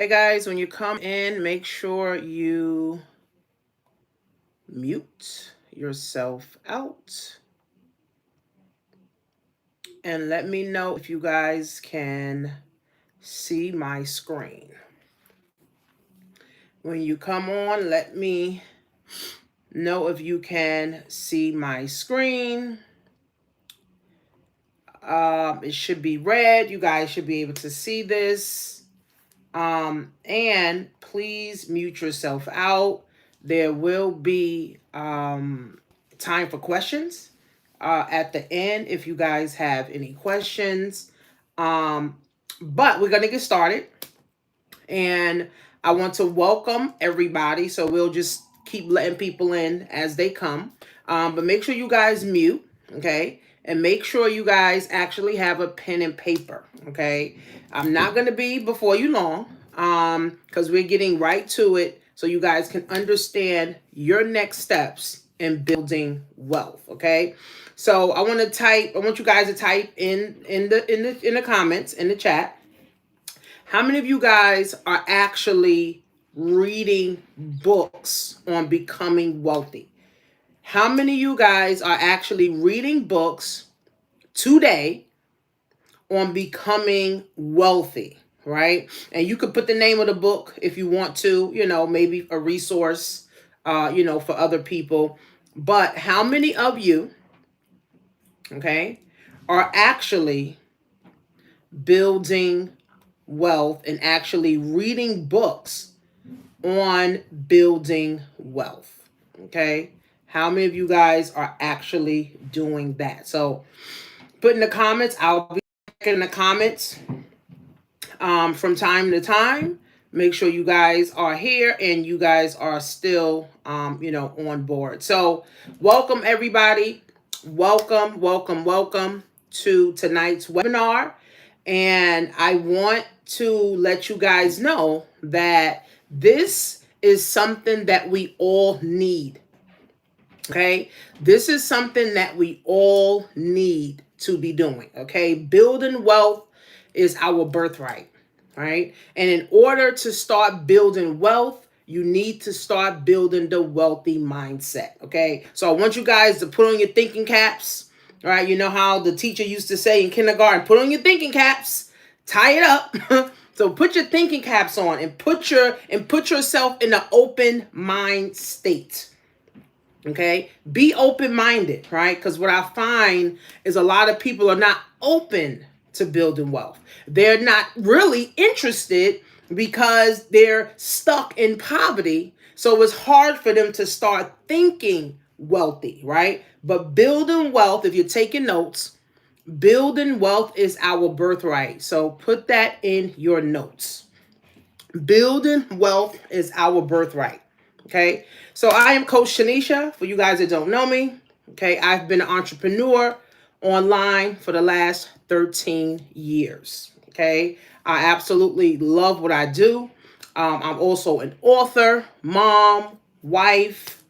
Hey guys, when you come in, make sure you mute yourself out and let me know if you guys can see my screen. When you come on, let me know if you can see my screen. It should be red. You guys should be able to see this. And please mute yourself out. There will be time for questions at the end if you guys have any questions. But we're going to get started. And I want to welcome everybody. So we'll just keep letting people in as they come. But make sure you guys mute, okay? And make sure you guys actually have a pen and paper, okay? I'm not going to be before you long because we're getting right to it so you guys can understand your next steps in building wealth, okay? So I want you guys to type in the comments in the chat. How many of you guys are actually reading books on becoming wealthy? How many of you guys are actually reading books today on becoming wealthy, right? And you could put the name of the book if you want to, maybe a resource, for other people. But how many of you, okay, are actually building wealth and actually reading books on building wealth? Okay. How many of you guys are actually doing that? So put in the comments. I'll be checking the comments from time to time. Make sure you guys are here and you guys are still, on board. So welcome everybody. Welcome to tonight's webinar. And I want to let you guys know that this is something that we all need. Okay. This is something that we all need to be doing. Okay. Building wealth is our birthright. Right. And in order to start building wealth, you need to start building the wealthy mindset. Okay. So I want you guys to put on your thinking caps. All right. You know how the teacher used to say in kindergarten, put on your thinking caps, tie it up. So put your thinking caps on and put yourself in an open mind state. Okay. Be open-minded, right? Because what I find is a lot of people are not open to building wealth. They're not really interested because they're stuck in poverty. So it's hard for them to start thinking wealthy, right? But building wealth, if you're taking notes, building wealth is our birthright. So put that in your notes. Building wealth is our birthright. Okay. So I am Coach Shanisha. For you guys that don't know me, okay, I've been an entrepreneur online for the last 13 years. Okay. I absolutely love what I do. I'm also an author, mom, wife,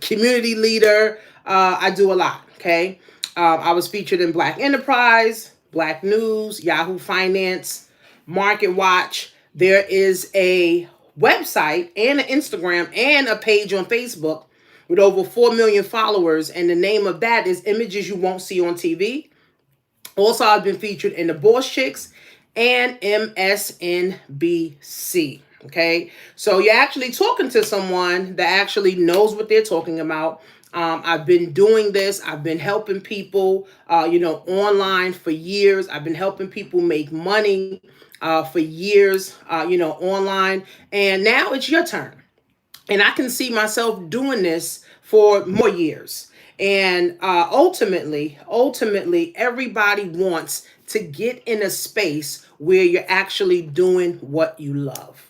community leader. I do a lot. Okay. I was featured in Black Enterprise, Black News, Yahoo Finance, Market Watch. There is a website and an Instagram and a page on Facebook with over 4 million followers. And the name of that is Images You Won't See on TV. Also, I've been featured in The Boss Chicks and MSNBC. Okay. So you're actually talking to someone that actually knows what they're talking about. I've been doing this. I've been helping people, online for years. I've been helping people make money for years, online. And now it's your turn. And I can see myself doing this for more years. And ultimately, everybody wants to get in a space where you're actually doing what you love.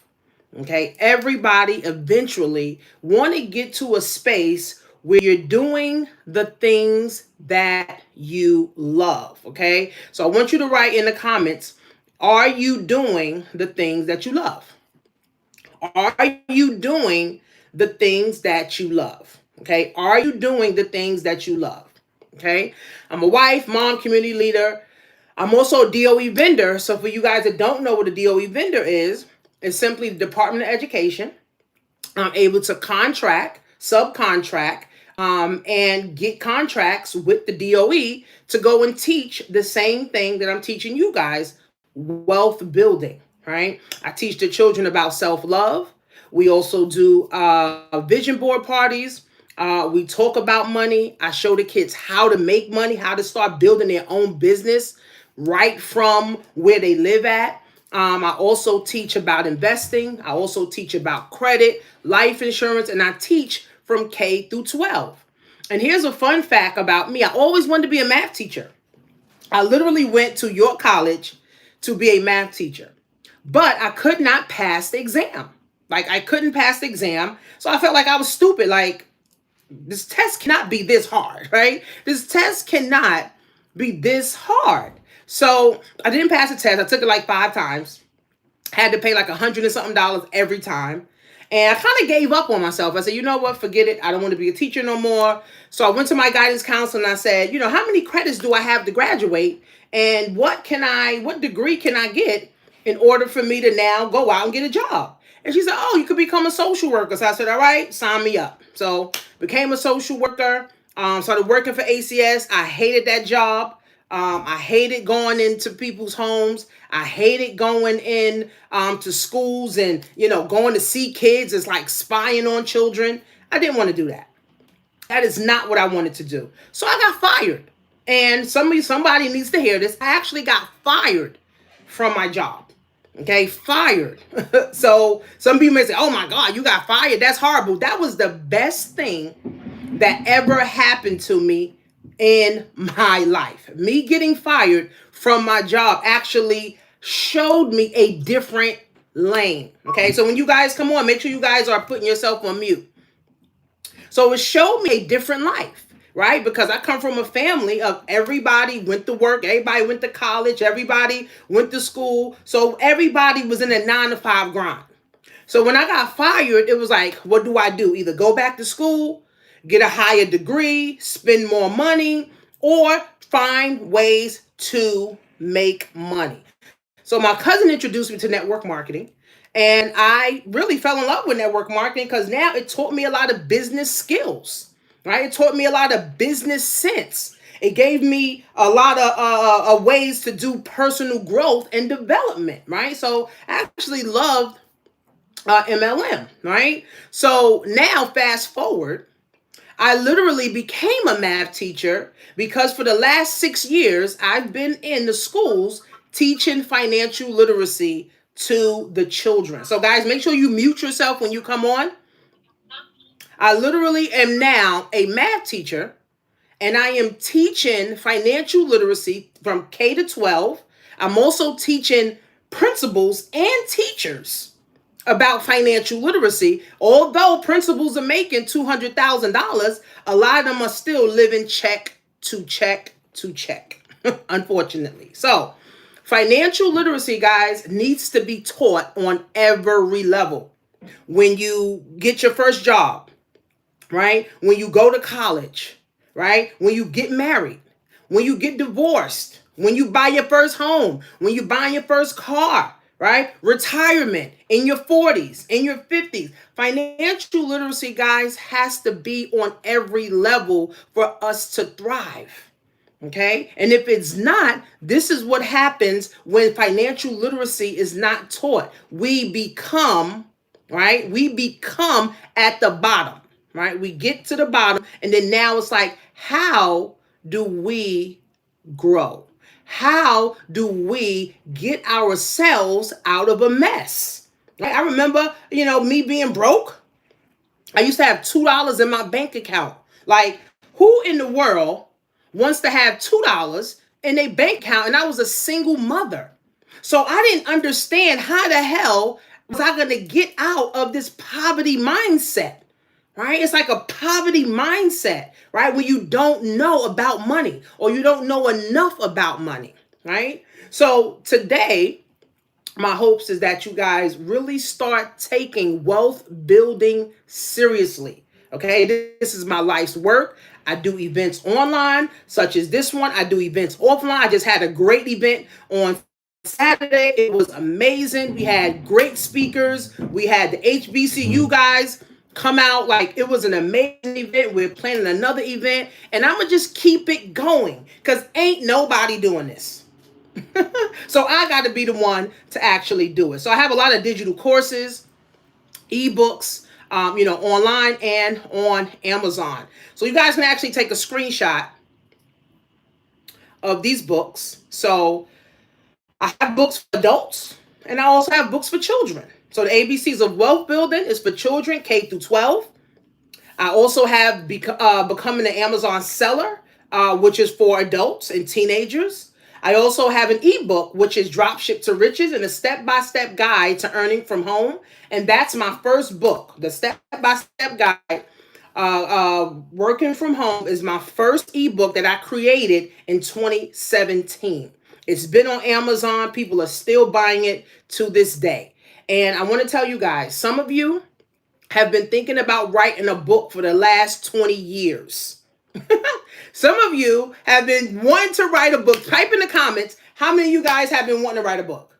Okay. Everybody eventually want to get to a space where you're doing the things that you love. Okay. So I want you to write in the comments, are you doing the things that you love? Are you doing the things that you love? Okay. Are you doing the things that you love? Okay. I'm a wife, mom, community leader. I'm also a DOE vendor. So for you guys that don't know what a DOE vendor is, is simply the Department of Education. I'm able to subcontract, and get contracts with the DOE to go and teach the same thing that I'm teaching you guys, wealth building, right? I teach the children about self love. We also do vision board parties. We talk about money. I show the kids how to make money, how to start building their own business right from where they live at. I also teach about investing. I also teach about credit, life insurance, and I teach from K through 12. And here's a fun fact about me. I always wanted to be a math teacher. I literally went to York College to be a math teacher, but I could not pass the exam. Like, I couldn't pass the exam. So I felt like I was stupid. Like, this test cannot be this hard, right? This test cannot be this hard. So I didn't pass the test. I took it like 5 times. Had to pay like $100 and something every time. And I kind of gave up on myself. I said, you know what? Forget it. I don't want to be a teacher no more. So I went to my guidance counselor and I said, how many credits do I have to graduate? And what degree can I get in order for me to now go out and get a job? And she said, oh, you could become a social worker. So I said, all right, sign me up. So became a social worker, started working for ACS. I hated that job. I hated going into people's homes. I hated going in to schools and, going to see kids. It's like spying on children. I didn't want to do that. That is not what I wanted to do. So I got fired. And somebody needs to hear this. I actually got fired from my job. Okay, fired. So some people may say, oh my God, you got fired. That's horrible. That was the best thing that ever happened to me in my life. Me getting fired from my job actually showed me a different lane. Okay, so when you guys come on, make sure you guys are putting yourself on mute. So it showed me a different life, right? Because I come from a family of everybody went to work, everybody went to college, everybody went to school. So everybody was in a 9-to-5 grind. So when I got fired, it was like, what do I do? Either go back to school, get a higher degree, spend more money, or find ways to make money. So my cousin introduced me to network marketing, and I really fell in love with network marketing because now it taught me a lot of business skills, right? It taught me a lot of business sense. It gave me a lot of ways to do personal growth and development, right? So I actually loved MLM, right? So now fast forward, I literally became a math teacher because for the last 6 years, I've been in the schools teaching financial literacy to the children. So guys, make sure you mute yourself when you come on. I literally am now a math teacher, and I am teaching financial literacy from K to 12. I'm also teaching principals and teachers about financial literacy. Although principals are making $200,000, a lot of them are still living check to check to check, unfortunately. So financial literacy, guys, needs to be taught on every level. When you get your first job, right? When you go to college, right? When you get married, when you get divorced, when you buy your first home, when you buy your first car, right? Retirement in your 40s, in your 50s. Financial literacy, guys, has to be on every level for us to thrive. Okay? And if it's not, this is what happens when financial literacy is not taught. We become, right? We become at the bottom, right? We get to the bottom, and then now it's like, how do we grow? How do we get ourselves out of a mess? Right? I remember, me being broke. I used to have $2 in my bank account. Like, who in the world wants to have $2 in a bank account? And I was a single mother. So I didn't understand how the hell was I going to get out of this poverty mindset. Right? It's like a poverty mindset, right? When you don't know about money or you don't know enough about money, right? So today, my hopes is that you guys really start taking wealth building seriously. Okay? This is my life's work. I do events online, such as this one. I do events offline. I just had a great event on Saturday, it was amazing. We had great speakers. We had the HBCU guys come out. Like, it was an amazing event. We're planning another event, and I'm gonna just keep it going because ain't nobody doing this. So I got to be the one to actually do it. So I have a lot of digital courses, ebooks, online and on Amazon. So you guys can actually take a screenshot of these books. So I have books for adults, and I also have books for children. So the ABCs of Wealth Building is for children K through 12. I also have Becoming an Amazon Seller, which is for adults and teenagers. I also have an ebook, which is Dropship to Riches and a step-by-step guide to earning from home. And that's my first book. The step-by-step guide, Working from Home, is my first ebook that I created in 2017. It's been on Amazon. People are still buying it to this day. And I want to tell you guys, some of you have been thinking about writing a book for the last 20 years. Some of you have been wanting to write a book. Type in the comments how many of you guys have been wanting to write a book.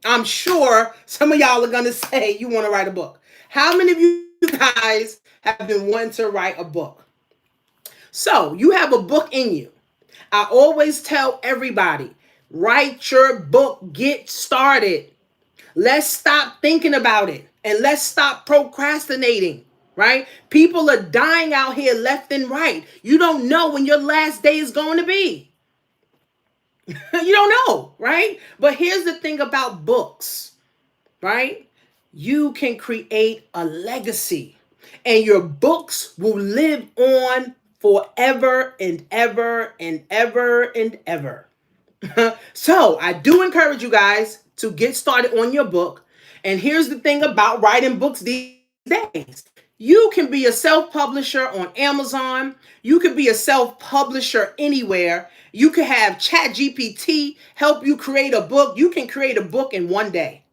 I'm sure some of y'all are going to say you want to write a book. How many of you guys have been wanting to write a book? So you have a book in you. I always tell everybody, write your book, get started. Let's stop thinking about it and let's stop procrastinating, right? People are dying out here left and right. You don't know when your last day is going to be. You don't know, right? But here's the thing about books, right? You can create a legacy and your books will live on forever and ever and ever and ever. So I do encourage you guys to get started on your book. And here's the thing about writing books these days. You can be a self-publisher on Amazon. You can be a self-publisher anywhere. You can have ChatGPT help you create a book. You can create a book in one day.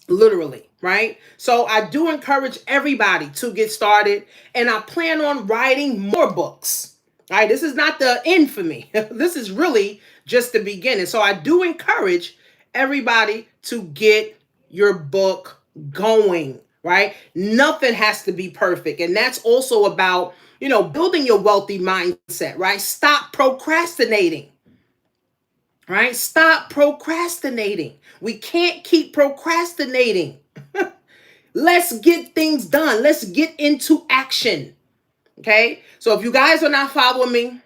Literally, right? So I do encourage everybody to get started. And I plan on writing more books. All right, this is not the end for me. This is really just the beginning. So I do encourage everybody to get your book going, right? Nothing has to be perfect. And that's also about, building your wealthy mindset, right? Stop procrastinating, right? Stop procrastinating. We can't keep procrastinating. Let's get things done. Let's get into action. Okay? So if you guys are not following me,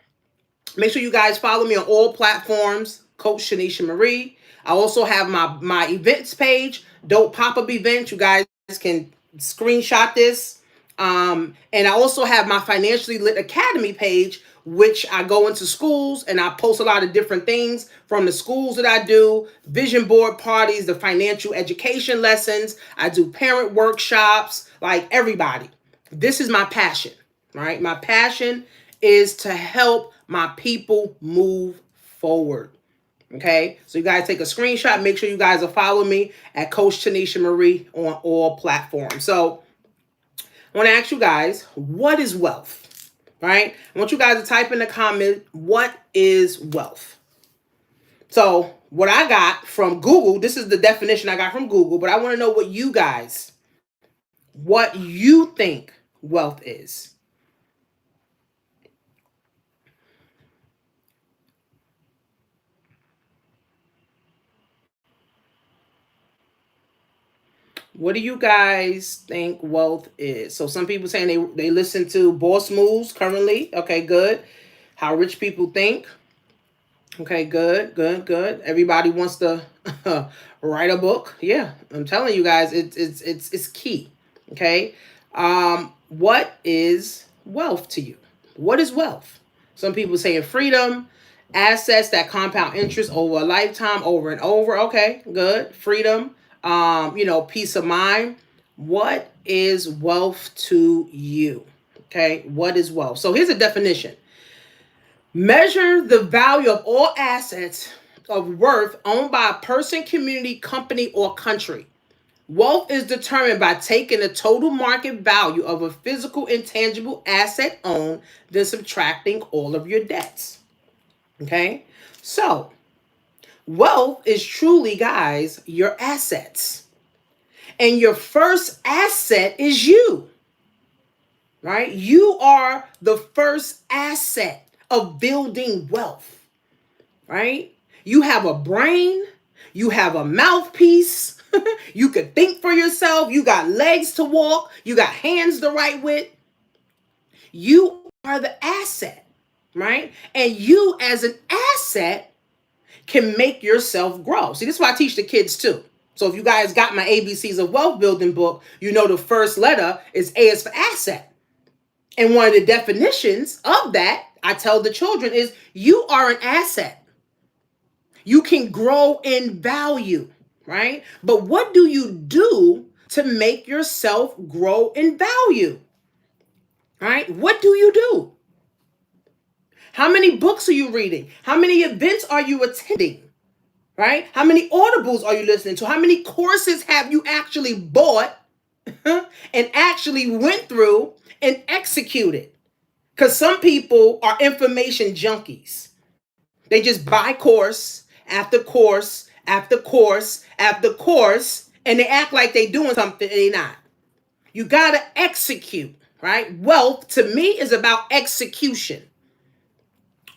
make sure you guys follow me on all platforms, Coach Shanisha Marie. I also have my events page, Dope Pop-Up Events. You guys can screenshot this. And I also have my Financially Lit Academy page, which I go into schools and I post a lot of different things from the schools that I do, vision board parties, the financial education lessons. I do parent workshops, like everybody. This is my passion, right? My passion is to help my people move forward. Okay, so you guys take a screenshot. Make sure you guys are following me at Coach Tanisha Marie on all platforms. So I want to ask you guys, what is wealth? Right? I want you guys to type in the comment, what is wealth? So what I got from Google, this is the definition I got from Google, but I want to know what you think wealth is. What do you guys think wealth is? So some people saying they listen to Boss Moves currently. Okay, good. How rich people think. Okay, good, good, good. Everybody wants to write a book. Yeah, I'm telling you guys, it's key. Okay, what is wealth to you? What is wealth? Some people saying freedom, assets that compound interest over a lifetime, over and over. Okay, good. Freedom, peace of mind. What is wealth to you? Okay, what is wealth? So here's a definition. Measure the value of all assets of worth owned by a person, community, company, or country. Wealth is determined by taking the total market value of a physical intangible asset owned, then subtracting all of your debts. Okay? So, Wealth is truly, guys, your assets. And your first asset is you, right? You are the first asset of building wealth, right? You have a brain, you have a mouthpiece, you could think for yourself, you got legs to walk, you got hands to write with. You are the asset, right? And you, as an asset, can make yourself grow. See, this is why I teach the kids too. So if you guys got my ABCs of Wealth Building book, you know the first letter is A is for asset. And one of the definitions of that, I tell the children, is you are an asset. You can grow in value, right? But what do you do to make yourself grow in value? Right? What do you do? How many books are you reading? How many events are you attending? Right? How many audibles are you listening to? How many courses have you actually bought and actually went through and executed? Because some people are information junkies. They just buy course after course after course after course, and they act like they're doing something and they're not. You got to execute, right? Wealth to me is about execution.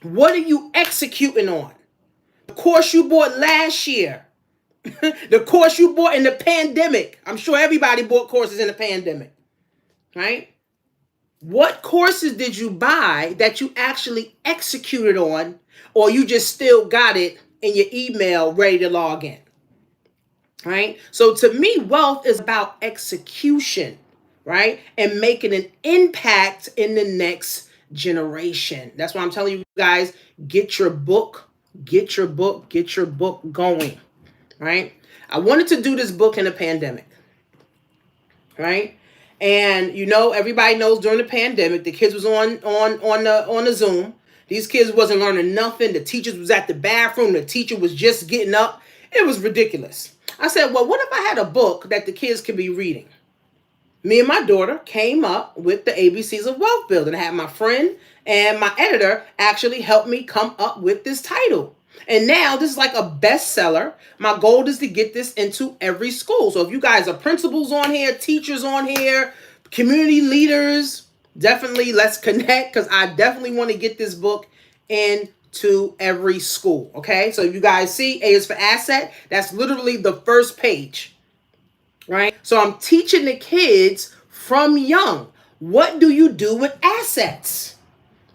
What are you executing on? The course you bought last year, the course you bought in the pandemic. I'm sure everybody bought courses in the pandemic, right? What courses did you buy that you actually executed on, or you just still got it in your email ready to log in? Right? So to me, wealth is about execution, right? And making an impact in the next generation. That's why I'm telling you guys, get your book, get your book, get your book going, right? I wanted to do this book in a pandemic, right? And everybody knows during the pandemic, the kids was on the Zoom. These kids wasn't learning nothing. The teachers was at the bathroom. The teacher was just getting up. It was ridiculous. I said, well, what if I had a book that the kids could be reading? Me and my daughter came up with the ABCs of Wealth Building. I had my friend and my editor actually help me come up with this title. And now this is like a bestseller. My goal is to get this into every school. So if you guys are principals on here, teachers on here, community leaders, definitely let's connect, because I definitely want to get this book into every school. Okay, so you guys see A is for asset. That's literally the first page, right? So I'm teaching the kids from young. What do you do with assets,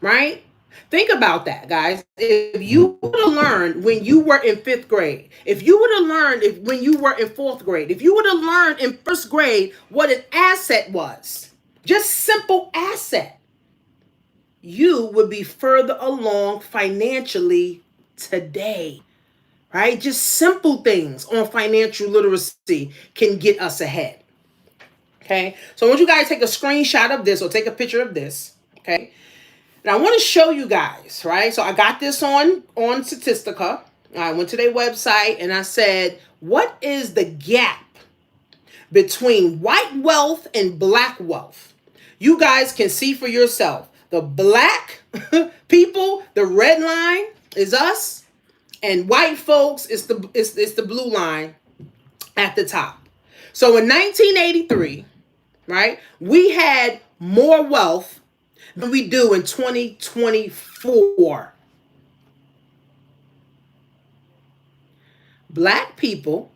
right? Think about that, guys. If you would have learned when you were in fifth grade, if you would have learned when you were in fourth grade, if you would have learned in first grade what an asset was, just simple asset, you would be further along financially today, right? Just simple things on financial literacy can get us ahead. Okay, so I want you guys to take a screenshot of this or take a picture of this. Okay, and I want to show you guys, right? So I got this on Statistica. I went to their website and I said, what is the gap between white wealth and black wealth? You guys can see for yourself. The black people, the red line is us, and white folks is the blue line at the top. So in 1983, right, we had more wealth than we do in 2024. Black people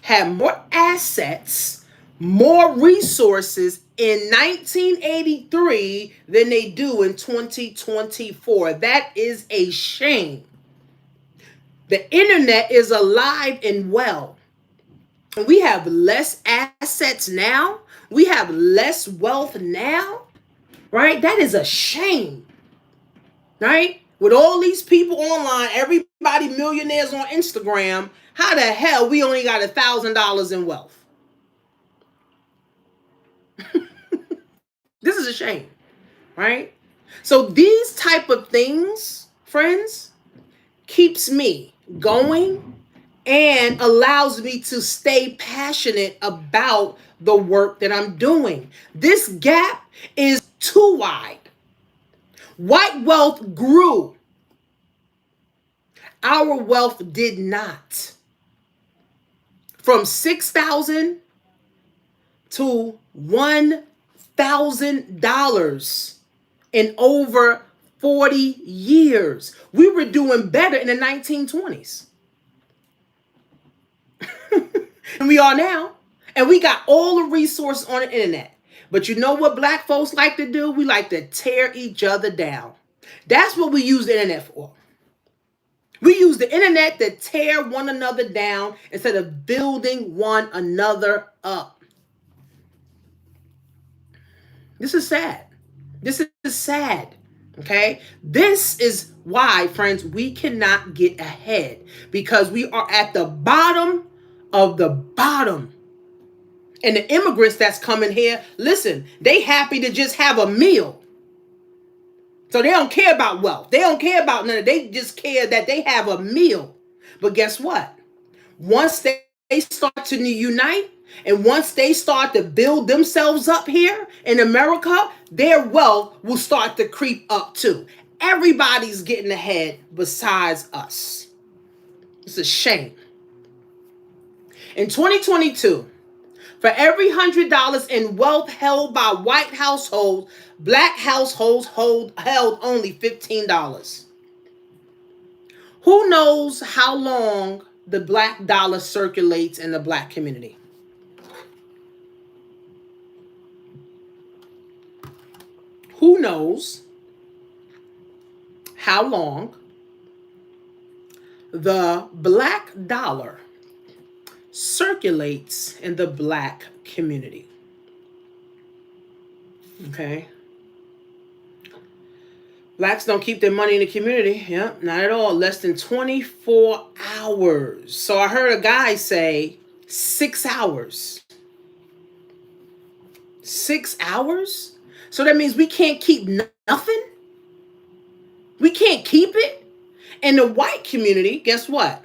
had more assets, more resources in 1983 than they do in 2024. That is a shame. The internet is alive and well. And we have less assets now. We have less wealth now, right? That is a shame, right? With all these people online, everybody millionaires on Instagram, how the hell we only got $1,000 in wealth? This is a shame, right? So these type of things, friends, keeps me going and allows me to stay passionate about the work that I'm doing. This gap is too wide. White wealth grew Our wealth did not. From 6,000 to $1,000 in over 40 years. We were doing better in the 1920s. And we are now. And we got all the resources on the internet. But you know what black folks like to do? We like to tear each other down. That's what we use the internet for. We use the internet to tear one another down instead of building one another up. This is sad. This is sad. Okay? This is why, friends, we cannot get ahead because we are at the bottom of the bottom. And the immigrants that's coming here, listen, they happy to just have a meal. So they don't care about wealth. They don't care about none of it. They just care that they have a meal. But guess what? Once they start to unite and once they start to build themselves up here in America, their wealth will start to creep up too. Everybody's getting ahead besides us. It's a shame. In 2022, for every $100 in wealth held by white households, black households held only $15. Who knows how long the black dollar circulates in the black community? Who knows how long the black dollar circulates in the black community? Okay. Blacks don't keep their money in the community. Yeah, not at all. Less than 24 hours. So I heard a guy say 6 hours. 6 hours? So that means we can't keep nothing? We can't keep it? In the white community, guess what?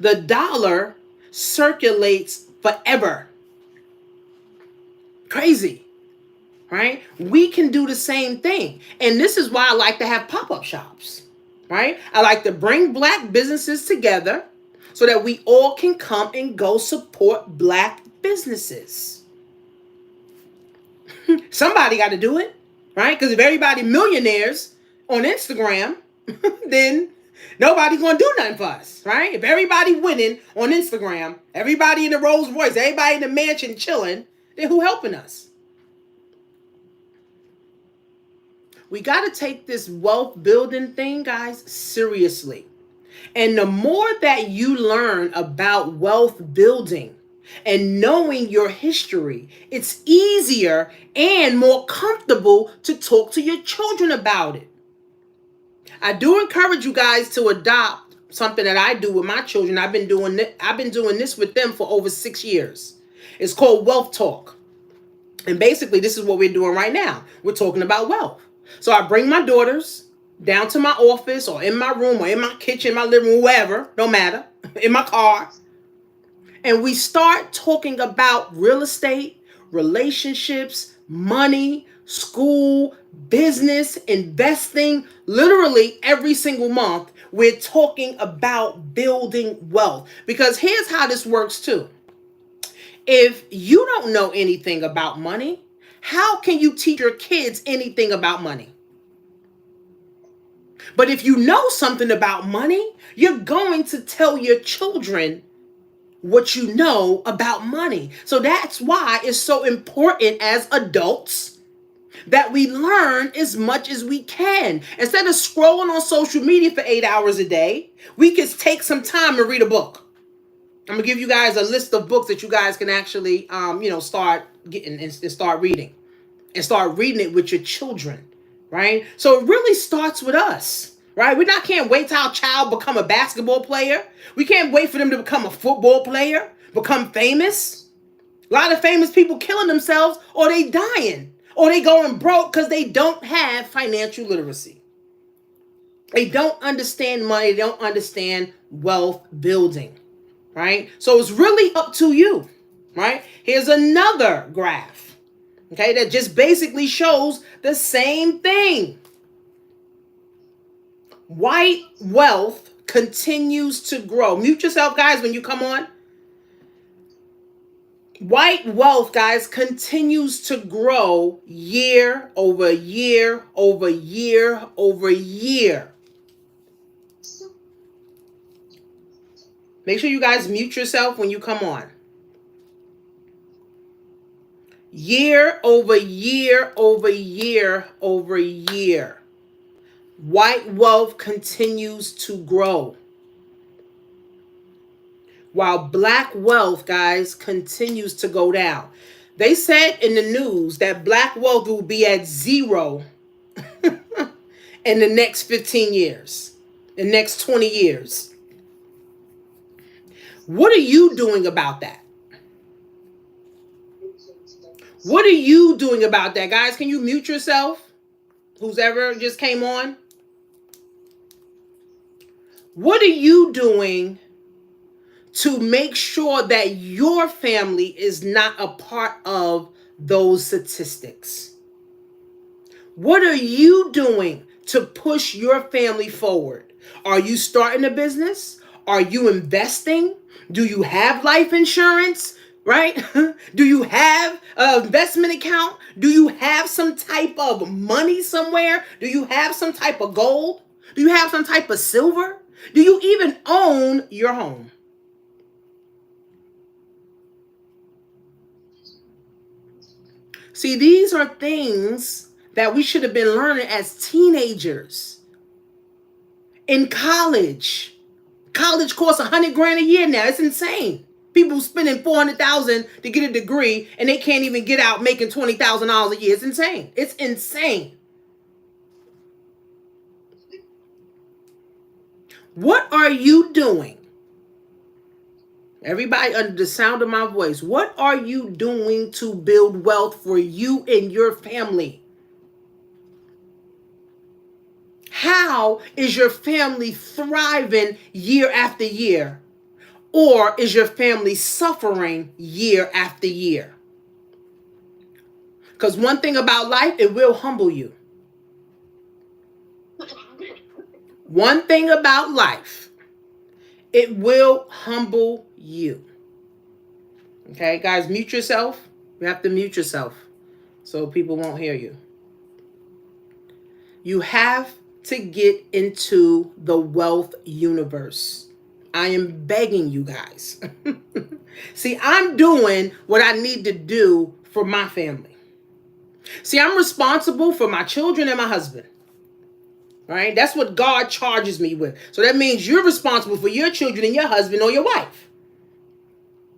The dollar circulates forever. Crazy, right? We can do the same thing. And this is why I like to have pop-up shops, right? I like to bring black businesses together so that we all can come and go support black businesses. Somebody got to do it, right? Because if everybody millionaires on Instagram, then nobody's going to do nothing for us, right? If everybody winning on Instagram, everybody in the Rolls Royce, everybody in the mansion chilling, then who helping us? We got to take this wealth building thing, guys, seriously. And the more that you learn about wealth building and knowing your history, it's easier and more comfortable to talk to your children about it. I do encourage you guys to adopt something that I do with my children. I've been doing this with them for over 6 years. It's called Wealth Talk. And basically, this is what we're doing right now. We're talking about wealth. So I bring my daughters down to my office or in my room or in my kitchen, my living room, wherever, don't matter, in my car. And we start talking about real estate, relationships, money, school, business, investing. Literally every single month, we're talking about building wealth. Because here's how this works too. If you don't know anything about money, how can you teach your kids anything about money? But if you know something about money, you're going to tell your children what you know about money. So that's why it's so important as adults that we learn as much as we can. Instead of scrolling on social media for 8 hours a day, we can take some time to read a book. I'm gonna give you guys a list of books that you guys can actually, start getting and start reading, and start reading it with your children, right? So it really starts with us. Right? Can't wait till our child become a basketball player. We can't wait for them to become a football player, become famous. A lot of famous people killing themselves, or they dying, or they going broke because they don't have financial literacy. They don't understand money. They don't understand wealth building, right? So it's really up to you, right? Here's another graph, okay, that just basically shows the same thing. White wealth continues to grow. Mute yourself, guys, when you come on. White wealth, guys, continues to grow year over year over year over year. Make sure you guys mute yourself when you come on. Year over year over year over year. White wealth continues to grow. While black wealth, guys, continues to go down. They said in the news that black wealth will be at zero in the next 15 years, the next 20 years. What are you doing about that? What are you doing about that? Guys, can you mute yourself? Who's ever just came on? What are you doing to make sure that your family is not a part of those statistics? What are you doing to push your family forward? Are you starting a business? Are you investing? Do you have life insurance? Right? Do you have an investment account? Do you have some type of money somewhere? Do you have some type of gold? Do you have some type of silver? Do you even own your home? See, these are things that we should have been learning as teenagers. In college. College costs $100,000 a year now. It's insane. People spending $400,000 to get a degree and they can't even get out making $20,000 a year. It's insane. It's insane. What are you doing? Everybody under the sound of my voice, what are you doing to build wealth for you and your family? How is your family thriving year after year? Or is your family suffering year after year? Because one thing about life, it will humble you. One thing about life, it will humble you. Okay, guys, mute yourself. You have to mute yourself so people won't hear you. You have to get into the wealth universe. I am begging you guys. See, I'm doing what I need to do for my family. See, I'm responsible for my children and my husband. Right? That's what God charges me with. So that means you're responsible for your children and your husband or your wife.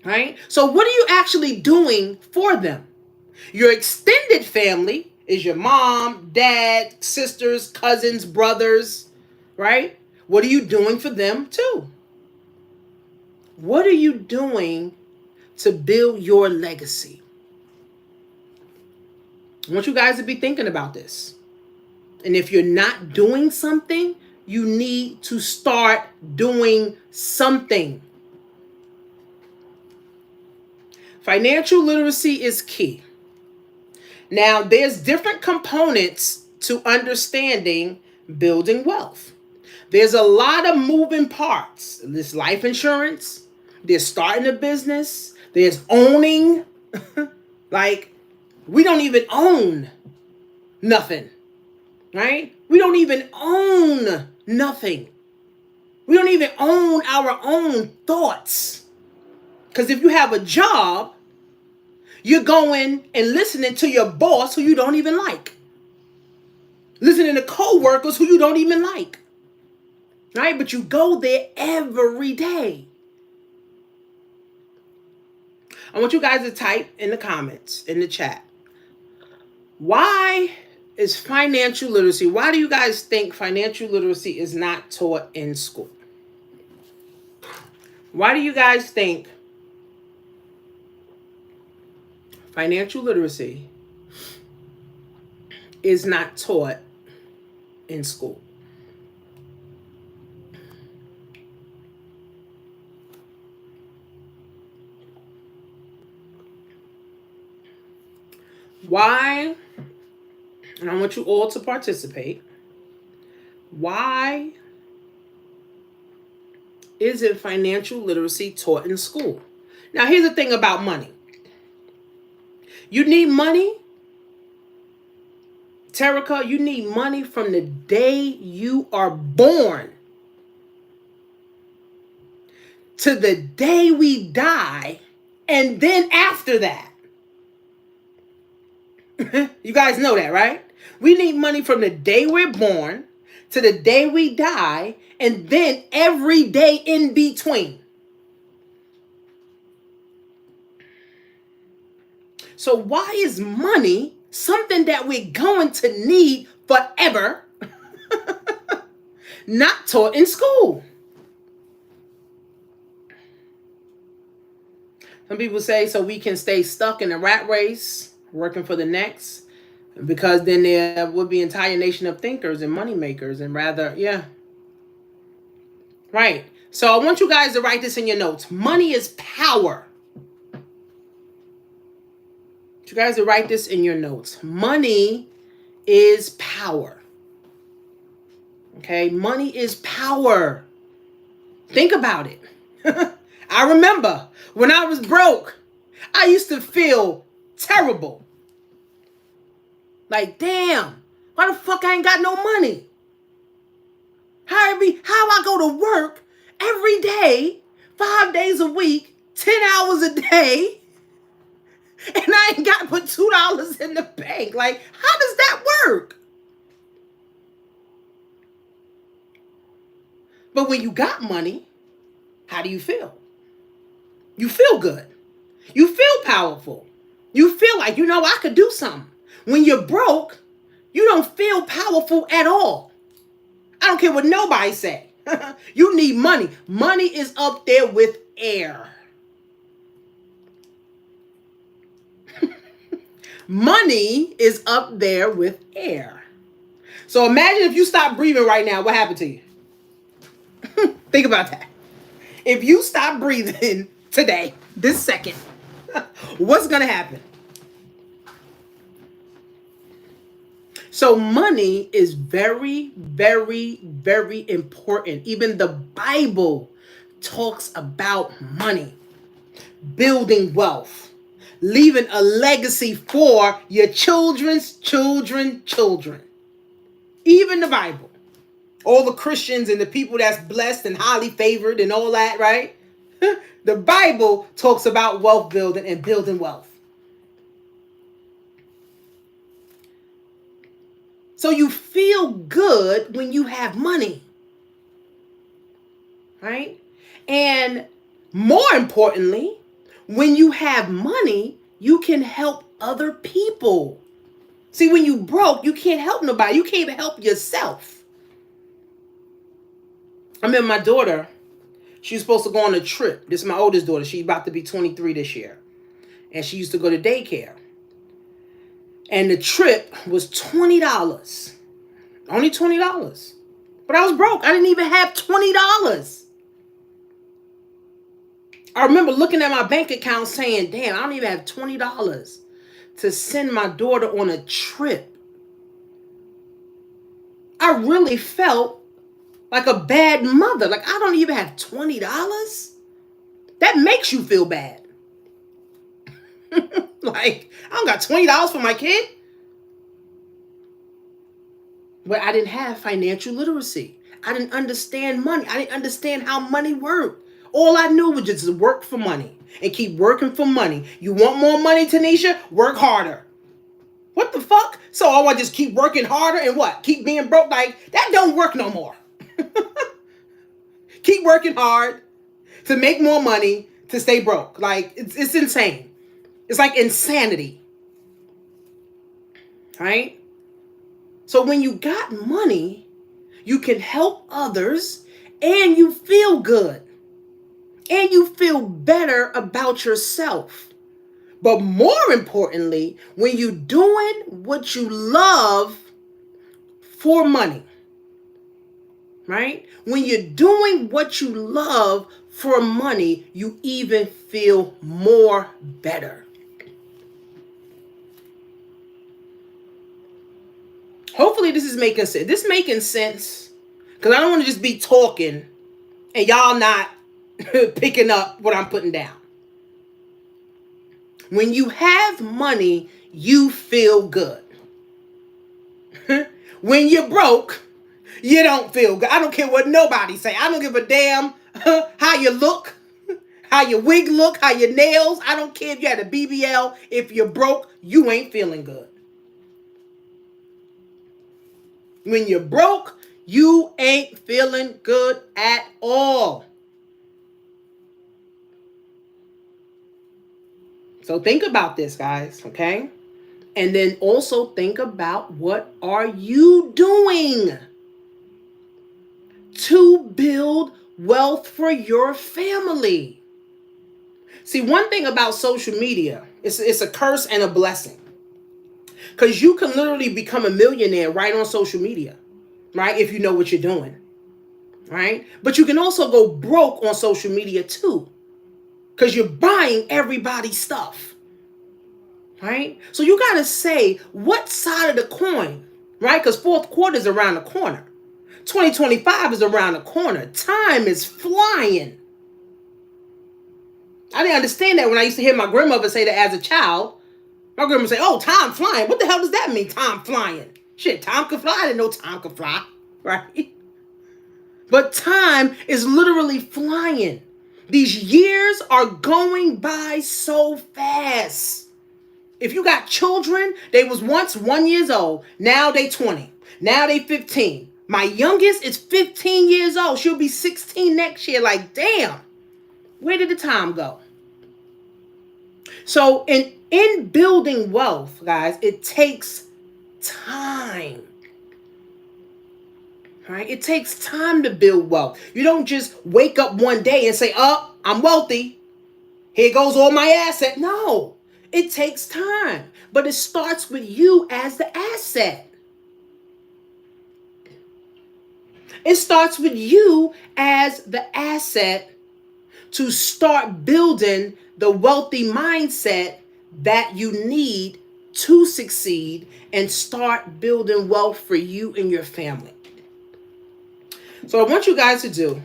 Right? So what are you actually doing for them? Your extended family is your mom, dad, sisters, cousins, brothers. Right? What are you doing for them too? What are you doing to build your legacy? I want you guys to be thinking about this. And if you're not doing something, you need to start doing something. Financial literacy is key. Now, there's different components to understanding building wealth. There's a lot of moving parts. There's life insurance. There's starting a business. There's owning. Like, we don't even own nothing. Right? We don't even own nothing. We don't even own our own thoughts. Because if you have a job, you're going and listening to your boss who you don't even like. Listening to co-workers who you don't even like. Right? But you go there every day. I want you guys to type in the comments, in the chat. Why is financial literacy, why do you guys think financial literacy is not taught in school? Why do you guys think financial literacy is not taught in school? Why, and I want you all to participate, why Isn't financial literacy taught in school? Now, here's the thing about money. You need money, Terica, you need money from the day you are born to the day we die, and then after that. You guys know that, right? We need money from the day we're born to the day we die, and then every day in between. So why is money something that we're going to need forever, not taught in school? Some people say so we can stay stuck in a rat race, working for the next, because then there would be an entire nation of thinkers and money makers, and rather, yeah. Right. So I want you guys to write this in your notes. Money is power. You guys to write this in your notes. Money is power. Okay? Money is power. Think about it. I remember when I was broke, I used to feel terrible. Like, damn, why the fuck I ain't got no money? How I go to work every day, 5 days a week, 10 hours a day, and I ain't got but $2 in the bank. Like, how does that work? But when you got money, how do you feel? You feel good. You feel powerful. You feel like, I could do something. When you're broke, you don't feel powerful at all. I don't care what nobody say. You need money. Money is up there with air. Money is up there with air. So imagine if you stop breathing right now, what happened to you? Think about that. If you stop breathing today, this second, what's going to happen? So money is very, very, very important. Even the Bible talks about money, building wealth, leaving a legacy for your children's children. Even the Bible. All the Christians and the people that's blessed and highly favored and all that, right? The Bible talks about wealth building and building wealth. So you feel good when you have money, right? And more importantly, when you have money, you can help other people. See, when you broke, you can't help nobody. You can't even help yourself. I remember my daughter, she was supposed to go on a trip. This is my oldest daughter. She's about to be 23 this year. And she used to go to daycare. And the trip was $20. Only $20. But I was broke. I didn't even have $20. I remember looking at my bank account saying, damn, I don't even have $20 to send my daughter on a trip. I really felt like a bad mother. Like, I don't even have $20. That makes you feel bad. Like, I don't got $20 for my kid. But I didn't have financial literacy. I didn't understand money. I didn't understand how money worked. All I knew was just work for money and keep working for money. You want more money, Tanisha? Work harder. What the fuck? So I want to just keep working harder and what? Keep being broke? Like, that don't work no more. Keep working hard to make more money to stay broke. Like, it's insane. It's like insanity. Right? So when you got money, you can help others and you feel good. And you feel better about yourself. But more importantly, when you're doing what you love for money, right? When you're doing what you love for money, you even feel more better. Hopefully this is making sense. This is making sense because I don't want to just be talking and y'all not picking up what I'm putting down. When you have money, you feel good. When you're broke, you don't feel good. I don't care what nobody say. I don't give a damn how you look, how your wig look, how your nails. I don't care if you had a BBL. If you're broke, you ain't feeling good. When you're broke, you ain't feeling good at all. So think about this, guys, okay? And then also think about, what are you doing to build wealth for your family? See, one thing about social media, it's a curse and a blessing. Because you can literally become a millionaire right on social media, right? If you know what you're doing, right? But you can also go broke on social media too, because you're buying everybody's stuff, right? So you got to say, what side of the coin, right? Because fourth quarter is around the corner. 2025 is around the corner. Time is flying. I didn't understand that when I used to hear my grandmother say that as a child. My grandma say, "Oh, time flying." What the hell does that mean, time flying? Shit, time can fly. I didn't know time could fly, right? But time is literally flying. These years are going by so fast. If you got children, they was once 1 year old. Now they 20. Now they 15. My youngest is 15 years old. She'll be 16 next year. Like, damn, where did the time go? So in building wealth, guys, it takes time. Right? It takes time to build wealth. You don't just wake up one day and say, "Oh, I'm wealthy. Here goes all my asset." No, it takes time. But it starts with you as the asset. It starts with you as the asset to start building the wealthy mindset that you need to succeed and start building wealth for you and your family. So what I want you guys to do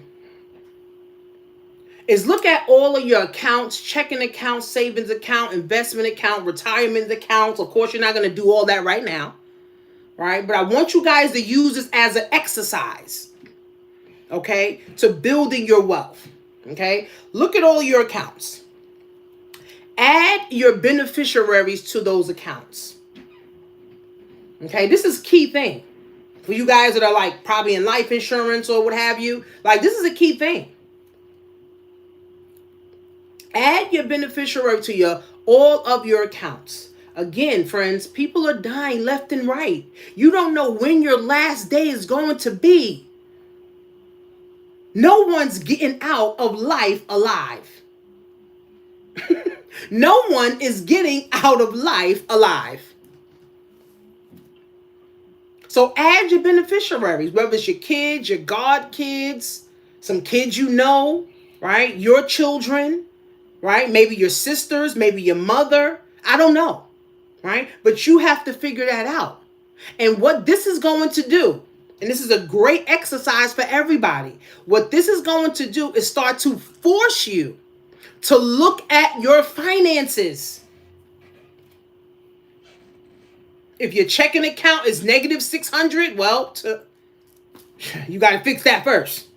is look at all of your accounts, checking account, savings account, investment account, retirement accounts. Of course, you're not going to do all that right now, right? But I want you guys to use this as an exercise, okay, to building your wealth, okay? Look at all your accounts. Add your beneficiaries to those accounts. Okay, this is a key thing. For you guys that are like probably in life insurance or what have you, like this is a key thing. Add your beneficiary to all of your accounts. Again, friends, people are dying left and right. You don't know when your last day is going to be. No one's getting out of life alive. No one is getting out of life alive. So add your beneficiaries, whether it's your kids, your godkids, some kids you know, right? Your children, right? Maybe your sisters, maybe your mother. I don't know, right? But you have to figure that out. And what this is going to do, and this is a great exercise for everybody, what this is going to do is start to force you to look at your finances. If your checking account is negative 600, well, you got to fix that first.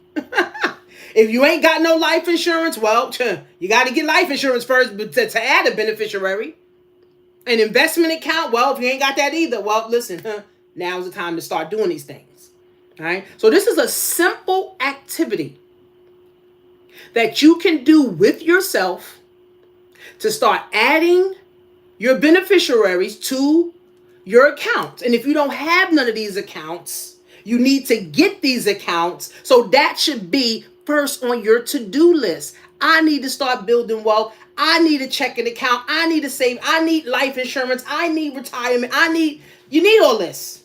If you ain't got no life insurance, well, you got to get life insurance first to add a beneficiary. An investment account, well, if you ain't got that either, well, listen, now's the time to start doing these things. All right? So this is a simple activity that you can do with yourself to start adding your beneficiaries to your accounts. And if you don't have none of these accounts, you need to get these accounts. So that should be first on your to-do list. I need to start building wealth. I need a checking account. I need to save. I need life insurance. I need retirement. You need all this.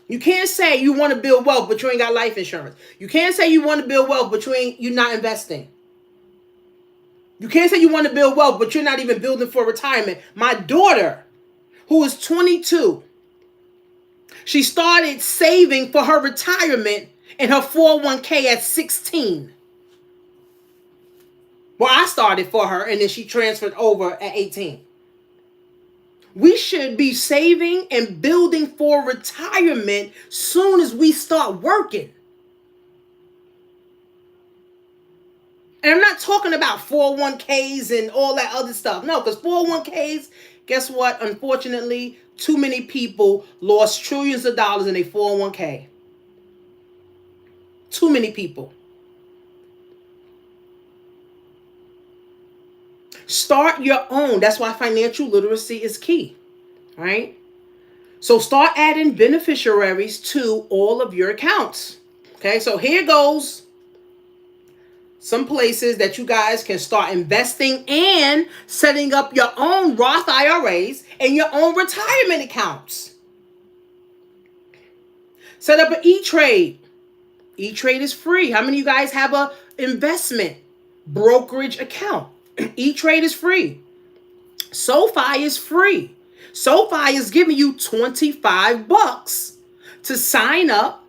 You can't say you want to build wealth, but you ain't got life insurance. You can't say you want to build wealth, but you're not investing. You can't say you want to build wealth, but you're not even building for retirement. My daughter, who is 22, she started saving for her retirement in her 401k at 16. Well, I started for her and then she transferred over at 18. We should be saving and building for retirement soon as we start working. And I'm not talking about 401ks and all that other stuff. No, because 401ks, guess what? Unfortunately, too many people lost trillions of dollars in a 401k. Too many people. Start your own. That's why financial literacy is key, right? So start adding beneficiaries to all of your accounts. Okay, so here goes some places that you guys can start investing and setting up your own Roth IRAs and your own retirement accounts. Set up an E-Trade. E-Trade is free. How many of you guys have a investment brokerage account? E-Trade is free. SoFi is free. SoFi is giving you $25 to sign up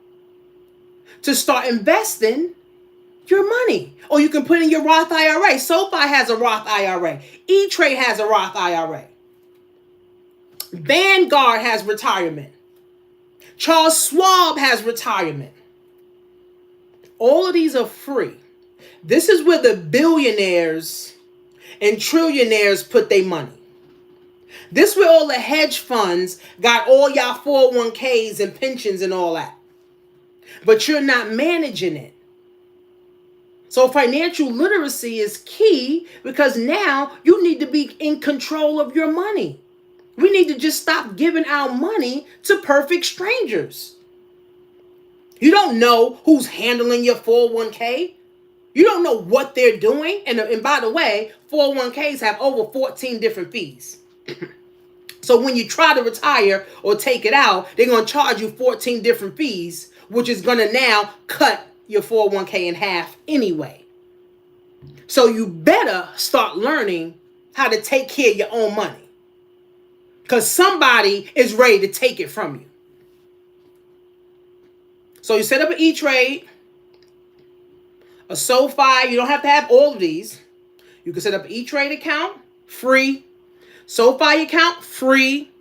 to start investing your money. Or you can put in your Roth IRA. SoFi has a Roth IRA. E-Trade has a Roth IRA. Vanguard has retirement. Charles Schwab has retirement. All of these are free. This is where the billionaires and trillionaires put their money. This is where all the hedge funds got all y'all 401ks and pensions and all that. But you're not managing it. So financial literacy is key because now you need to be in control of your money. We need to just stop giving our money to perfect strangers. You don't know who's handling your 401k. You don't know what they're doing. And by the way, 401ks have over 14 different fees. So when you try to retire or take it out, they're going to charge you 14 different fees, which is going to now cut your 401k in half anyway. So you better start learning how to take care of your own money, because somebody is ready to take it from you. So you set up an E-Trade, a SoFi. You don't have to have all of these. You can set up an E-Trade account, free. SoFi account, free.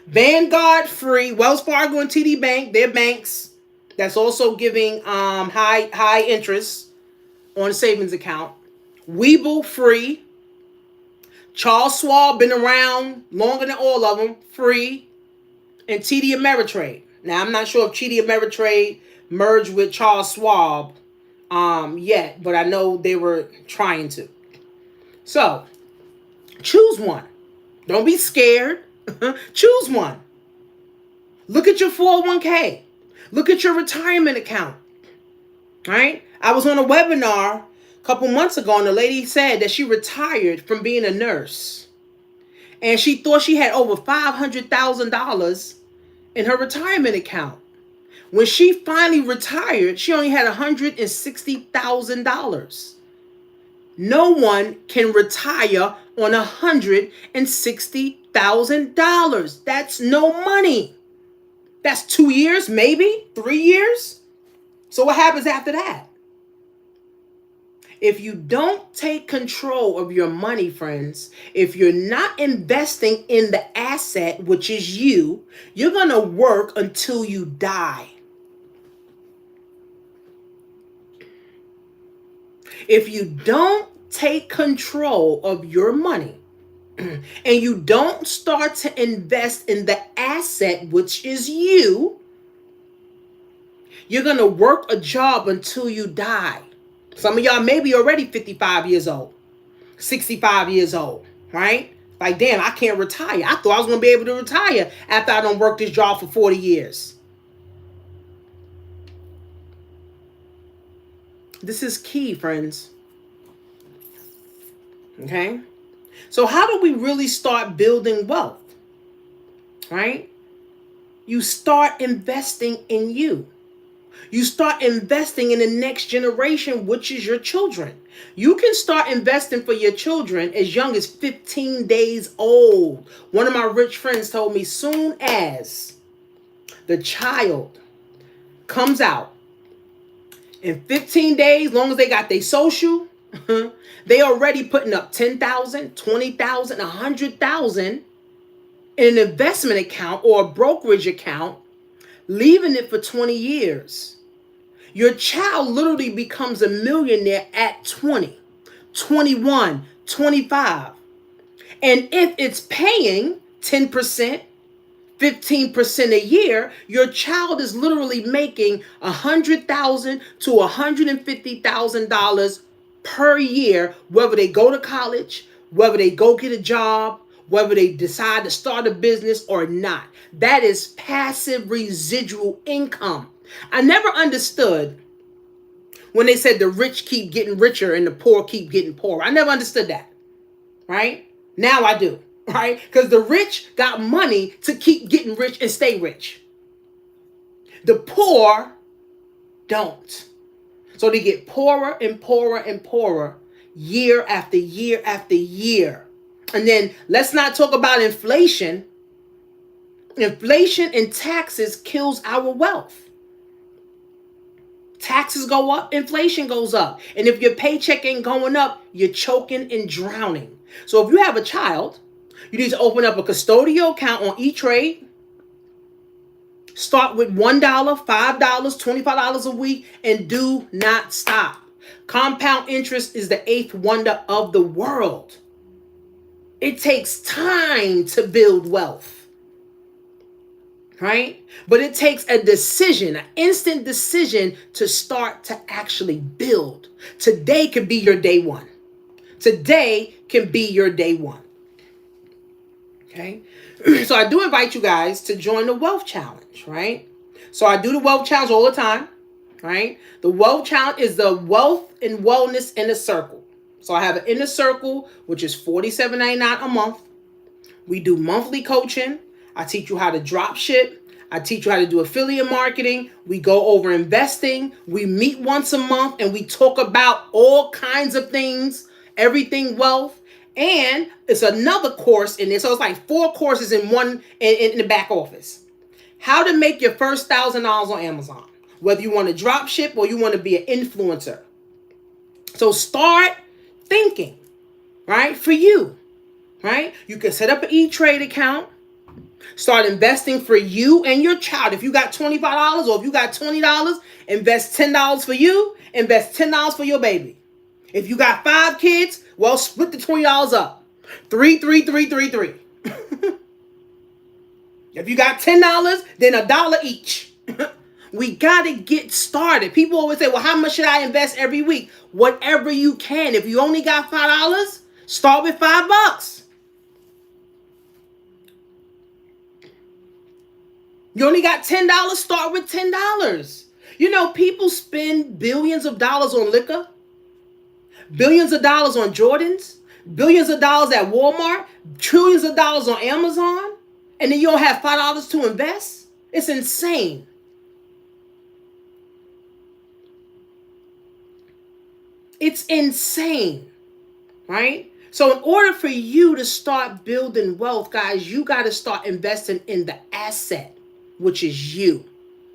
Vanguard, free. Wells Fargo and TD Bank, they're banks. That's also giving high interest on a savings account. Webull, free. Charles Schwab, been around longer than all of them, free. And TD Ameritrade. Now, I'm not sure if TD Ameritrade merged with Charles Schwab yet, but I know they were trying to. So, choose one. Don't be scared. Choose one. Look at your 401k. Look at your retirement account. All right? I was on a webinar a couple months ago, and the lady said that she retired from being a nurse. And she thought she had over $500,000 in her retirement account. When she finally retired, she only had $160,000. No one can retire on $160,000. That's no money. That's 2 years, maybe 3 years. So what happens after that? If you don't take control of your money, friends, if you're not investing in the asset, which is you, you're going to work until you die. If you don't take control of your money and you don't start to invest in the asset, which is you, you're going to work a job until you die. Some of y'all may be already 55 years old, 65 years old, right? Like, damn, I can't retire. I thought I was going to be able to retire after I done worked this job for 40 years. This is key, friends. Okay? So how do we really start building wealth? Right? You start investing in you. You start investing in the next generation, which is your children. You can start investing for your children as young as 15 days old. One of my rich friends told me soon as the child comes out in 15 days, long as they got their social, they already putting up 10,000, 20,000, 100,000 in an investment account or a brokerage account, leaving it for 20 years. Your child literally becomes a millionaire at 20, 21, 25. And if it's paying 10%, 15% a year, your child is literally making $100,000 to $150,000 per year, whether they go to college, whether they go get a job, whether they decide to start a business or not. That is passive residual income. I never understood when they said the rich keep getting richer and the poor keep getting poorer. I never understood that, right? Now I do, right? Because the rich got money to keep getting rich and stay rich. The poor don't. So they get poorer and poorer and poorer year after year after year. And then let's not talk about inflation. Inflation and taxes kills our wealth. Taxes go up, inflation goes up. And if your paycheck ain't going up, you're choking and drowning. So if you have a child, you need to open up a custodial account on E-Trade. Start with $1, $5, $25 a week, and do not stop. Compound interest is the eighth wonder of the world. It takes time to build wealth, right? But it takes a decision, an instant decision to start to actually build. Today could be your day one. Today can be your day one. Okay? So I do invite you guys to join the Wealth Challenge, right? So I do the Wealth Challenge all the time, right? The Wealth Challenge is the Wealth and Wellness Inner Circle. So I have an Inner Circle, which is $47.99 a month. We do monthly coaching. I teach you how to drop ship. I teach you how to do affiliate marketing. We go over investing. We meet once a month and we talk about all kinds of things, everything wealth. And it's another course in there. So it's like 4 courses in one in the back office. How to make your first $1,000 on Amazon. Whether you want to drop ship or you want to be an influencer. So start thinking, right? For you, right? You can set up an E-Trade account. Start investing for you and your child. If you got $25 or if you got $20, invest $10 for you. Invest $10 for your baby. If you got 5 kids, well, split the $20 up. 3, 3, 3, 3, 3. If you got $10, then $1 each. We got to get started. People always say, well, how much should I invest every week? Whatever you can. If you only got $5, start with $5. You only got $10, start with $10. You know, people spend billions of dollars on liquor, billions of dollars on Jordans, billions of dollars at Walmart, trillions of dollars on Amazon, and then you don't have $5 to invest? It's insane. It's insane, right? So in order for you to start building wealth, guys, you got to start investing in the asset, which is you,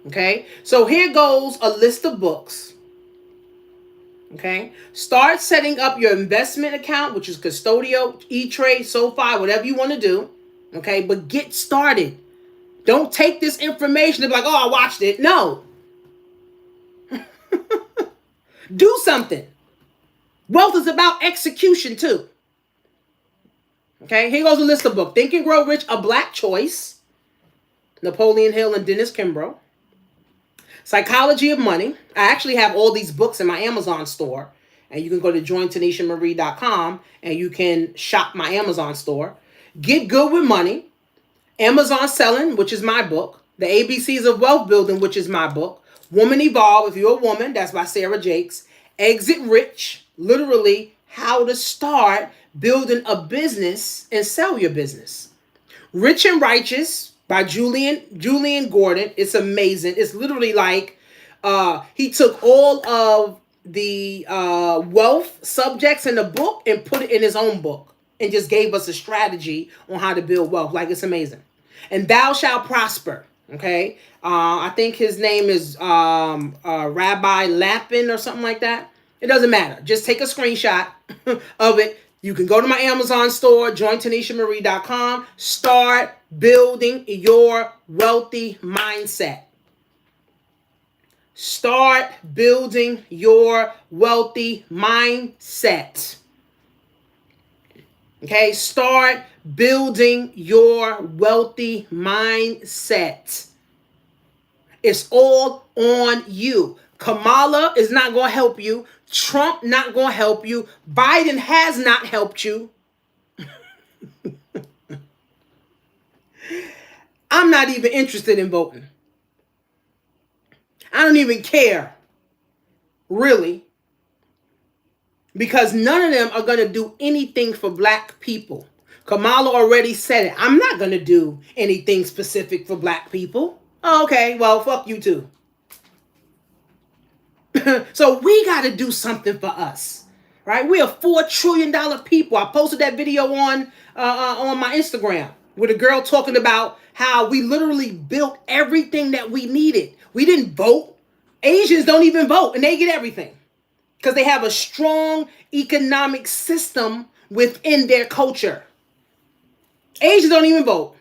okay? So here goes a list of books, okay? Start setting up your investment account, which is custodial, E-Trade, SoFi, whatever you want to do, okay? But get started. Don't take this information and be like, oh, I watched it. No. Do something. Wealth is about execution too. Okay, here goes a list of books. Think and Grow Rich, A Black Choice. Napoleon Hill and Dennis Kimbrough. Psychology of Money. I actually have all these books in my Amazon store. And you can go to jointanishamarie.com and you can shop my Amazon store. Get Good with Money. Amazon Selling, which is my book. The ABCs of Wealth Building, which is my book. Woman Evolve, if you're a woman, that's by Sarah Jakes. Exit Rich, literally how to start building a business and sell your business. Rich and Righteous by Julian Gordon. It's amazing. It's literally like he took all of the wealth subjects in the book and put it in his own book and just gave us a strategy on how to build wealth. Like, it's amazing. And Thou Shalt Prosper Okay. I think his name is Rabbi Lappin or something like that. It doesn't matter. Just take a screenshot of it. You can go to my Amazon store, joinTanishaMarie.com. Start building your wealthy mindset. Start building your wealthy mindset. Okay, start building your wealthy mindset. It's all on you. Kamala is not going to help you. Trump not going to help you. Biden has not helped you. I'm not even interested in voting. I don't even care, really, because none of them are going to do anything for black people. Kamala already said it. I'm not going to do anything specific for black people. Okay, well, fuck you too. So we got to do something for us, right? We are $4 trillion people. I posted that video on my Instagram with a girl talking about how we literally built everything that we needed. We didn't vote. Asians don't even vote, and they get everything because they have a strong economic system within their culture. Asians don't even vote.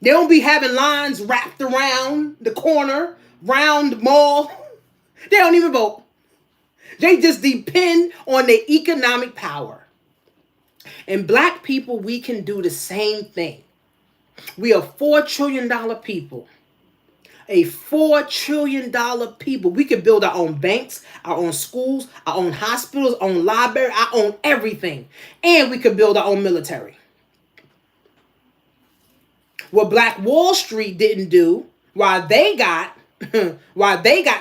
They don't be having lines wrapped around the corner, round the mall. They don't even vote. They just depend on their economic power. And black people, we can do the same thing. We are $4 trillion people. A $4 trillion people. We can build our own banks, our own schools, our own hospitals, our own library, our own everything. And we could build our own military. What Black Wall Street didn't do, while they got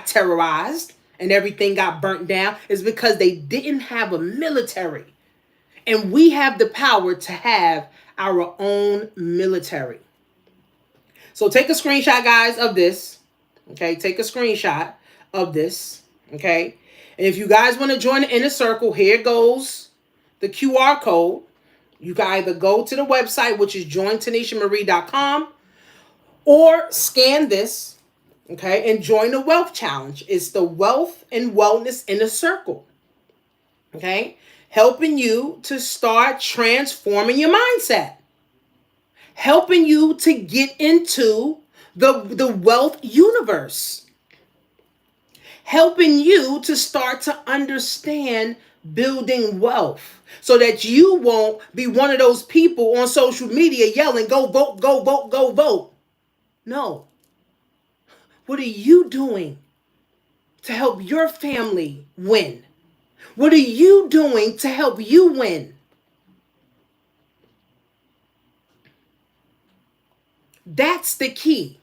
terrorized and everything got burnt down, is because they didn't have a military. And we have the power to have our own military. So take a screenshot, guys, of this. Okay, take a screenshot of this. Okay. And if you guys want to join the inner circle, here goes the QR code. You can either go to the website, which is joinTanishaMarie.com, or scan this, okay, and join the Wealth Challenge. It's the Wealth and Wellness Inner Circle, okay, helping you to start transforming your mindset, helping you to get into the wealth universe, helping you to start to understand building wealth so that you won't be one of those people on social media yelling, go vote, go vote, go vote. No. What are you doing to help your family win? What are you doing to help you win? That's the key.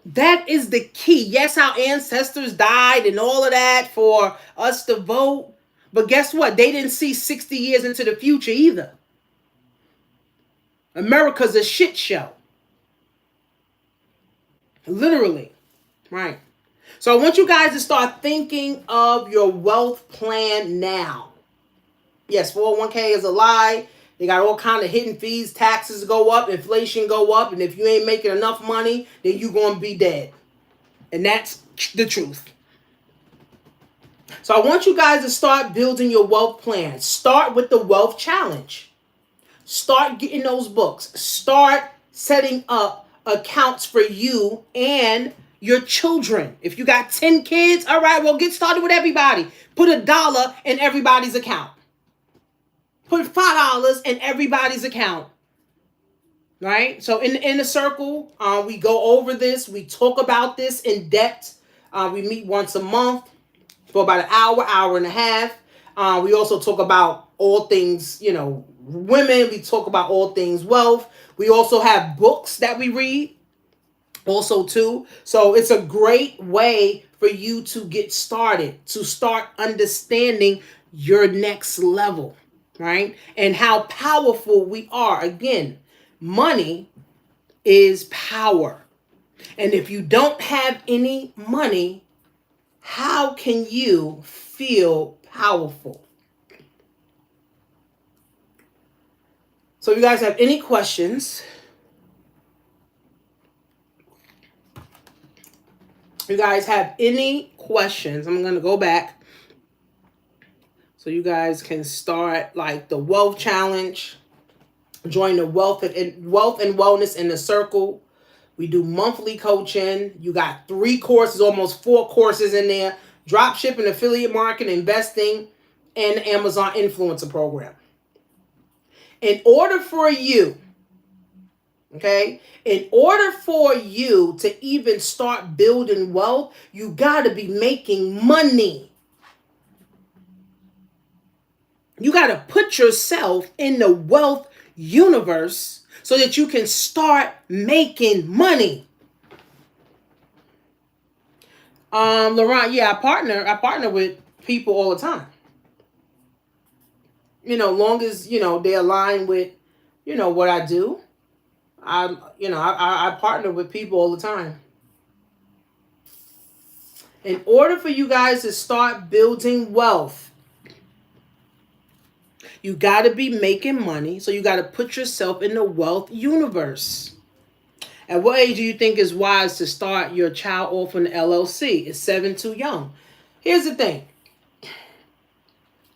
That is the key. Yes, our ancestors died and all of that for us to vote. But guess what? They didn't see 60 years into the future either. America's a shit show. Literally. Right. So I want you guys to start thinking of your wealth plan now. Yes, 401k is a lie. They got all kind of hidden fees, taxes go up, inflation go up, and if you ain't making enough money, then you going to be dead. And that's the truth. So I want you guys to start building your wealth plan. Start with the Wealth Challenge. Start getting those books. Start setting up accounts for you and your children. If you got 10 kids, all right, well, get started with everybody. Put $1 in everybody's account. Put $5 in everybody's account. Right? So in the circle, we go over this. We talk about this in depth. We meet once a month for about an hour, hour and a half. We also talk about all things, women. We talk about all things wealth. We also have books that we read also too. So it's a great way for you to get started, to start understanding your next level, right? And how powerful we are. Again, money is power. And if you don't have any money, how can you feel powerful? So if you guys have any questions, You guys have any questions, I'm going to go back so you guys can start like the wealth challenge. Join the wealth and wellness in the circle. We do monthly coaching. You got 3 courses, almost 4 courses in there. Drop shipping, affiliate marketing, investing, and Amazon influencer program. In order for you, okay, in order for you to even start building wealth, you got to be making money. You got to put yourself in the wealth universe so that you can start making money. Laurent, yeah, I partner with people all the time. Long as, they align with, what I do. I partner with people all the time. In order for you guys to start building wealth, you got to be making money. So you got to put yourself in the wealth universe. At what age do you think is wise to start your child off in the LLC? Is 7 too young? Here's the thing.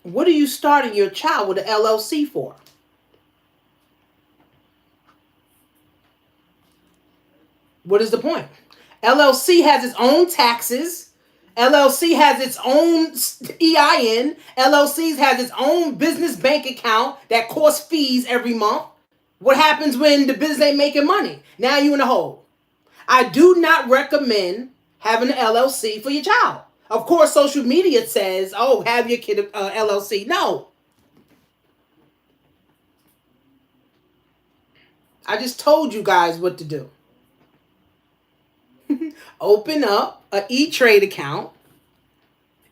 What are you starting your child with an LLC for? What is the point? LLC has its own taxes. LLC has its own EIN. LLC has its own business bank account that costs fees every month. What happens when the business ain't making money? Now you in a hole. I do not recommend having an LLC for your child. Of course, social media says, oh, have your kid LLC. No. I just told you guys what to do. Open up an E-Trade account.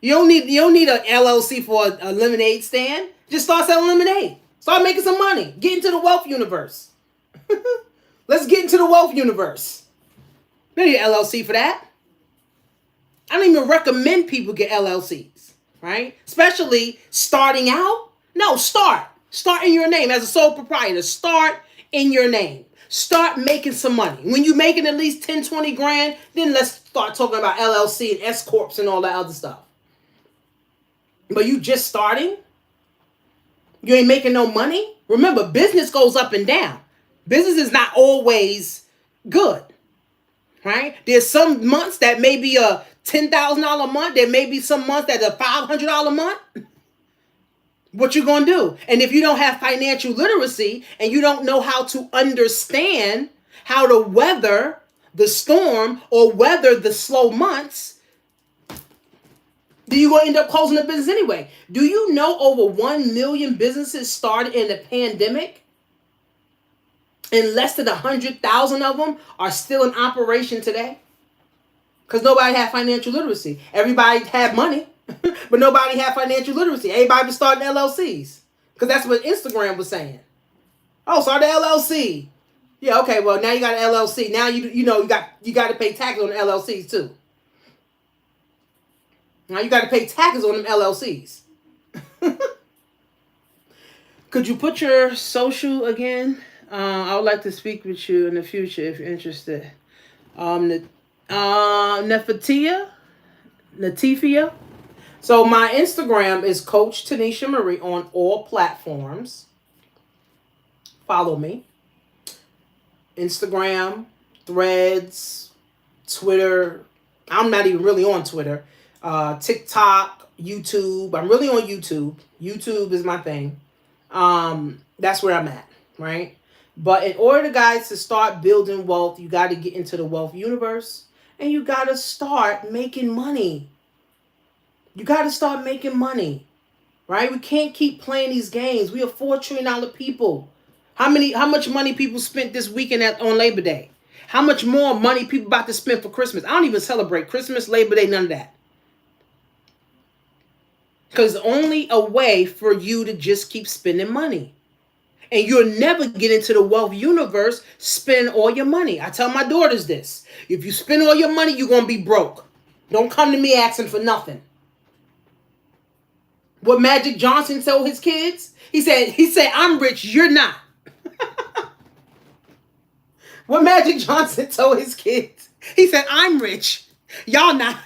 You don't need an LLC for a lemonade stand. Just start selling lemonade. Start making some money. Get into the wealth universe. Let's get into the wealth universe. You don't need an LLC for that. I don't even recommend people get LLCs, right? Especially starting out. No, start. Start in your name as a sole proprietor. Start in your name. Start making some money. When you're making at least 10, 20 grand, then let's start talking about LLC and S Corps and all that other stuff. But you just starting? You ain't making no money? Remember, business goes up and down. Business is not always good, right? There's some months that may be a $10,000 a month. There may be some months that are $500 a month. What you gonna do? And if you don't have financial literacy and you don't know how to understand how to weather the storm or weather the slow months, then you're gonna end up closing the business anyway. Do you know over 1 million businesses started in the pandemic? And less than 100,000 of them are still in operation today? Because nobody had financial literacy. Everybody had money. But nobody had financial literacy. Everybody was starting LLCs. Because that's what Instagram was saying. Oh, start the LLC. Yeah, okay, well, now you got an LLC. Now you got to pay taxes on the LLCs too. Now you got to pay taxes on them LLCs. Could you put your social again? I would like to speak with you in the future if you're interested. Natifia. So my Instagram is Coach Tanisha Marie on all platforms. Follow me. Instagram, Threads, Twitter. I'm not even really on Twitter. TikTok, YouTube. I'm really on YouTube. YouTube is my thing. That's where I'm at, right? But in order, guys, to start building wealth, you got to get into the wealth universe. And you got to start making money. You got to start making money, right? We can't keep playing these games. We are $4 trillion people. How much money people spent this weekend on Labor Day? How much more money people about to spend for Christmas? I don't even celebrate Christmas, Labor Day, none of that. Because only a way for you to just keep spending money. And you'll never get into the wealth universe spending all your money. I tell my daughters this. If you spend all your money, you're going to be broke. Don't come to me asking for nothing. What Magic Johnson told his kids? He said, I'm rich, you're not. What Magic Johnson told his kids? He said, I'm rich, Y'all not.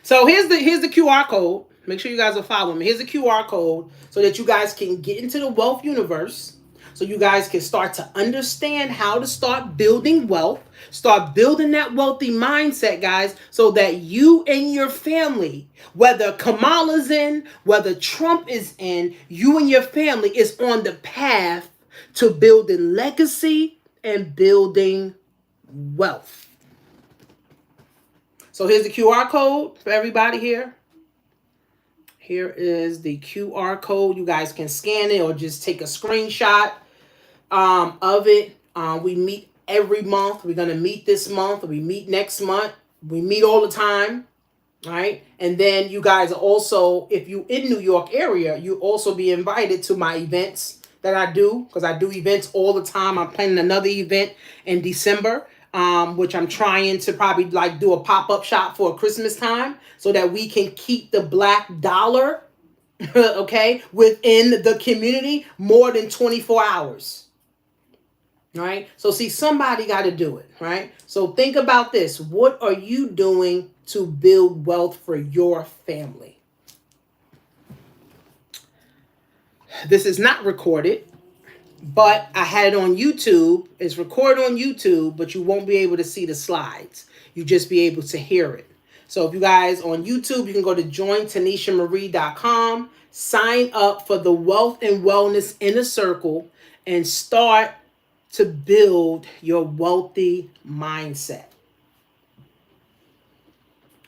So here's the QR code. Make sure you guys are following me. Here's the QR code so that you guys can get into the wealth universe. So you guys can start to understand how to start building wealth. Start building that wealthy mindset, guys, so that you and your family, whether Kamala's in, whether Trump is in, you and your family is on the path to building legacy and building wealth. So here's the QR code for everybody here. Here is the QR code. You guys can scan it or just take a screenshot of it. We meet every month. We're going to meet this month. We meet next month. We meet all the time. Right. And then you guys are also, if you in New York area, you also be invited to my events that I do, because I do events all the time. I'm planning another event in December, which I'm trying to probably like do a pop-up shop for Christmas time so that we can keep the black dollar, okay, within the community more than 24 hours. Right? So see, somebody got to do it, right? So think about this. What are you doing to build wealth for your family? This is not recorded, but I had it on YouTube. It's recorded on YouTube, but you won't be able to see the slides. You just be able to hear it. So if you guys on YouTube, you can go to jointanishamarie.com, sign up for the Wealth and Wellness Inner Circle, and start to build your wealthy mindset.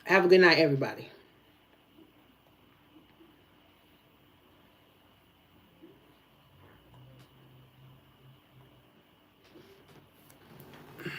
Have a good night, everybody.